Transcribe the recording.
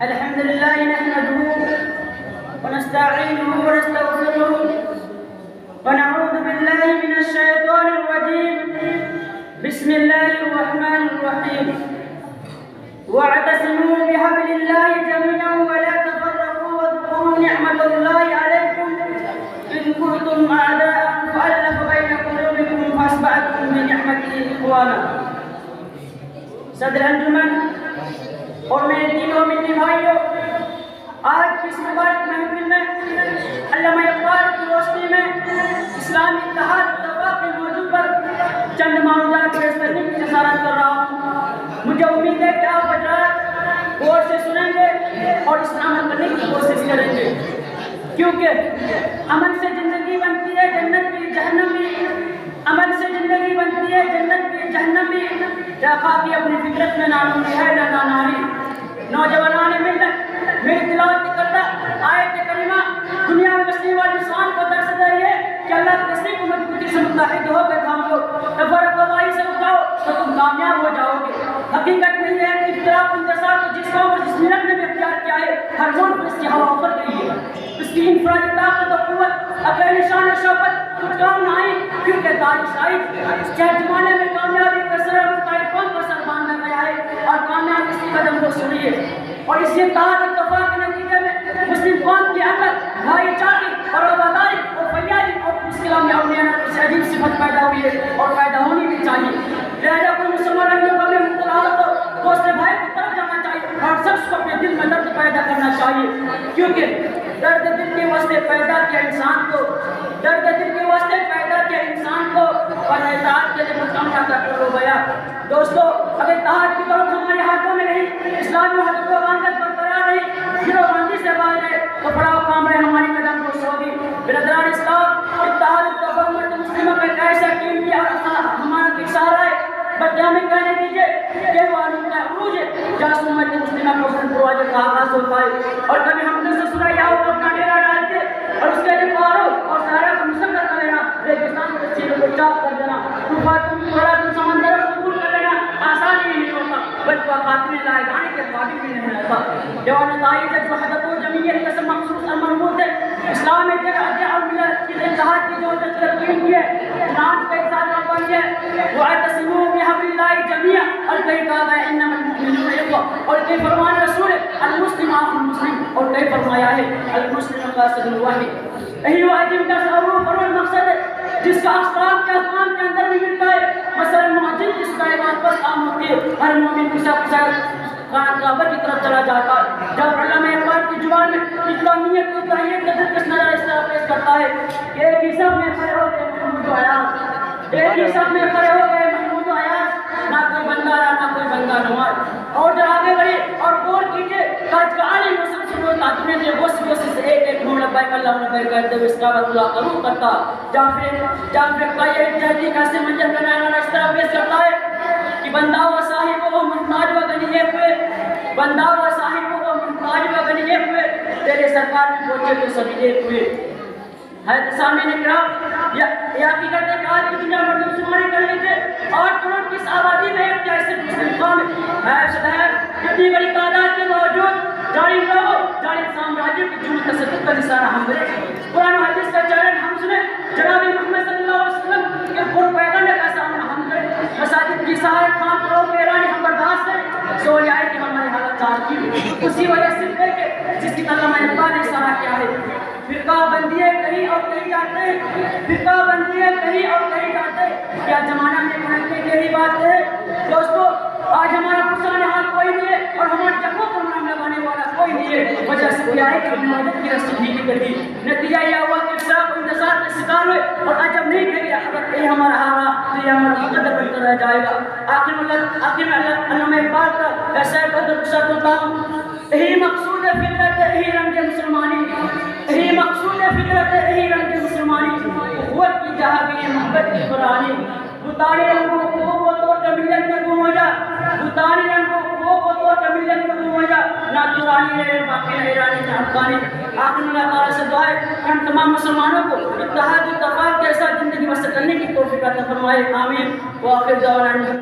الحمد لله نحمده ونستعينه ونستغفره ونعوذ بالله من الشيطان الرجيم. بسم الله الرحمن الرحيم. واعتصموا بحبل الله جميعا ولا تفرقوا واذكروا نعمة الله عليكم إذ كنتم أعداء فألف بين قلوبكم فأصبحتم بنعمته إخوانا. صدر انجمن اور میرے دینوں میں بھائیوں، آج کی اس مبارک محفل میں علامہ اقبال کی روشنی میں اسلامی اتحاد اتفاق کے موضوع پر چند معروضات پیش کرنے کی جسارت کر رہا ہوں. مجھے امید ہے کہ آپ حضرات غور سے سنیں گے اور اس پر عمل کرنے کی کوشش کریں گے، کیونکہ عمل سے زندگی بنتی ہے جنت بھی جہنم بھی. عمل سے زندگی بنتی ہے جنت بھی جہنم بھی. خاکی اپنی فطرت میں نانونی ہے نہ ناری. نوجوانان ملت میری تلاوت کردہ آیت کریمہ دنیا میں بسنے والے انسان کو درس دے رہی ہے کہ اللہ کی تصدیق کو مضبوطی سے متحد ہو کر تھامو، تفرق وبائی سے اٹھاؤ تو تم کامیاب ہو جاؤ گے. حقیقت میں یہ ہے کہ اختلاف انتصار کو جس قوم اور جس ملت نے بھی اختیار کیا ہے، ہر ملک میں اس کی ہوا ابھر گئی ہے. اس کی انفرادی طاقت و قوت اکیلی شان و شوکت کچھ کام نہ آئی، کیونکہ تاریخ شاہد چاہے زمانے میں کامیابی کا سر مختلف قوم پر سر باندھا گیا ہے اور کامیاب اسی قدم کو سنیے. اور اسی اتحاد اتفاق کے نتیجے میں مسلم قوم کے اندر بھائی چارگی اور وفاداری اور فیاضی اور اسلام میں اولیاء سے عجیب صفت پیدا ہوئی ہے اور پیدا ہونی بھی چاہیے. لہذا کوئی مسلمان رنگوں کا میں مطالعہ ہو تو اس نے بھائی کی طرف جانا چاہیے اور شخص کو اپنے دل میں درد پیدا کرنا چاہیے، کیونکہ درد دل کے واسطے پیدا کیا انسان کو، درد دل کے واسطے پیدا کیا انسان کو اور اتحاد کے لیے مقامہ تک ہو گیا. دوستو، اگر اتحاد کی طرف ہمارے ہاتھوں میں نہیں، اسلامی وحدت و امانت برقرار نہیں، گروہ بندی سے باہر ہے تو بڑا کام ہے ہماری قدم روش ہوگی. برادران اسلام، اتحاد اتفاق امت مسلمہ کا ایک ایسا قیمتی اور ہمارا اشارہ ہے. بلکہ ہمیں کہنے دیجیے کہ معلوم کا عروج ہے جہاں امت مسلمہ کو حسن پروازے کا آغاز ہوتا ہے. اور کبھی ہم نے سے سنا یا وہ اپنا ڈیرا ڈالتے اور اس کے لیے پہاڑوں اور سہارا کو مسلط کر لینا، ریگستان کے سیلوں کو چاک کر دینا، طوفان سمندر کو عبور کر لینا آسان ہی نہیں ہوتا، بلکہ خاتمے لائے جانے کے قابل بھی نہیں رہتا. جوان تاریخ وحدت و جمعیت کا مخصوص مربوط ہے. اسلام میں جگہ اور ملت کی اتحاد کی جو ترقی کی ہے، نام کا ایک ساتھ بن ہے واعتصموا بحبل اللہ جميعا. اور کئی کہا ہے انما المؤمنون اخوہ، اور کئی فرمان رسول المسلم اخو المسلم، اور کئی فرمایا ہے المسلم قاصد الواحد. یہی وہ عظیم کا ضرور مقصد ہے جس کا اقسام کے احکام کے اندر بھی ملتا ہے. مثلا مؤذن جس کا عبادت پر عام ہوتی ہے، ہر مومن کے ساتھ کعبہ کی طرف چلا جاتا ہے. جب علامہ اقبال کی زبان میں اسلامیت کی تحریک کا دلکش نظر اس طرح پیش کرتا ہے کہ ایک ہی سب میں کھڑے ہو گئے محمود و ایاز، ایک ہی سب میں کھڑے ہو گئے محمود و ایاز، نہ کوئی بندہ رہا نہ کوئی بندہ نواز. اور جب آگے بڑھے اور غور کیجیے کاج کا عالم مسلم سے وہ تعدنے سے غوث سے ایک نور لبیک اللہ لبیک کہتے ہوئے اس کا اللہ قبول کرتا. جہاں پھر کا یہ جہدی کا سے منجر کا نعرہ اس طرح پیش کرتا ہے کہ بندہ و صاحب و محتاج و غنی ایک ہوئے، بندہ و صاحب و محتاج و غنی ایک ہوئے، تیرے سرکار میں پہنچے تو سبھی ایک ہوئے. حضرت سامنے کرام یہ حقیقت ہے کہ آج کی دنیا مردم شماری کر لیجیے 8 کروڑ کی آبادی میں ایک جیسے مسلم قوم ہے. اتنی بڑی تعداد کے باوجود ظالم لوگوں ظالم سامراجیوں کی جھوٹ تشدد کا نشانہ ہم بنے. قرآن و حدیث کا چیلنج ہم سنیں، جناب محمد صلی اللہ علیہ وسلم کے پر پیغمبر کا سامنا ہم کریں. مساجد کی سہارت خام فروغ کے اعلان ہم برداشت کریں. سو یہ آئے کہ ہماری حالت چار کی اسی وجہ سے ہے کہ جس کی علامہ اقبال نے اشارہ کیا ہے. فرقہ بندی ہے کہیں اور کہیں جاتے ہیں، فرقہ بندی ہے کہیں اور کہیں جاتے ہیں. کیا زمانہ میں پڑھنے کی یہی بات ہے؟ دوستو، آج ہمارا پرسان حال کوئی نہیں ہے اور ہمارے جگہوں کو مرہم لگانے والا کوئی نہیں ہے. وجہ سے کیا ہے کہ اپنی مدد کی رسی ڈھیلی کر دی. نتیجہ یہ ہوا کہ اقصاف و انتصار کے شکار ہوئے اور عجب نہیں کہ اگر یہ ہمارا ہارا تو یہ ہمارا مقدر بنتا رہ جائے گا. آخر میں علامہ اقبال کا ایسا قدر رخصت ہوتا ہوں. یہی مقصود ہے فطرت یہی رنگ مسلمانی، یہی مقصود ہے فطرت یہی رنگ مسلمانی، قوت کی جہاں محبت کی قرآنی. بتانی رنگوں کو تو ملت میں گم ہو جا، بتانی رنگوں کو تو ملت میں گم ہو جا، نہ دورانی رہے باقی رہے رانی افغانی. آخر میں اللہ تعالیٰ سے دعا ہے کہ ہم تمام مسلمانوں کو اتحاد اتفاق کے ساتھ زندگی بسر کرنے کی توفیق عطا فرمائے. آمین. وآخر دعوانا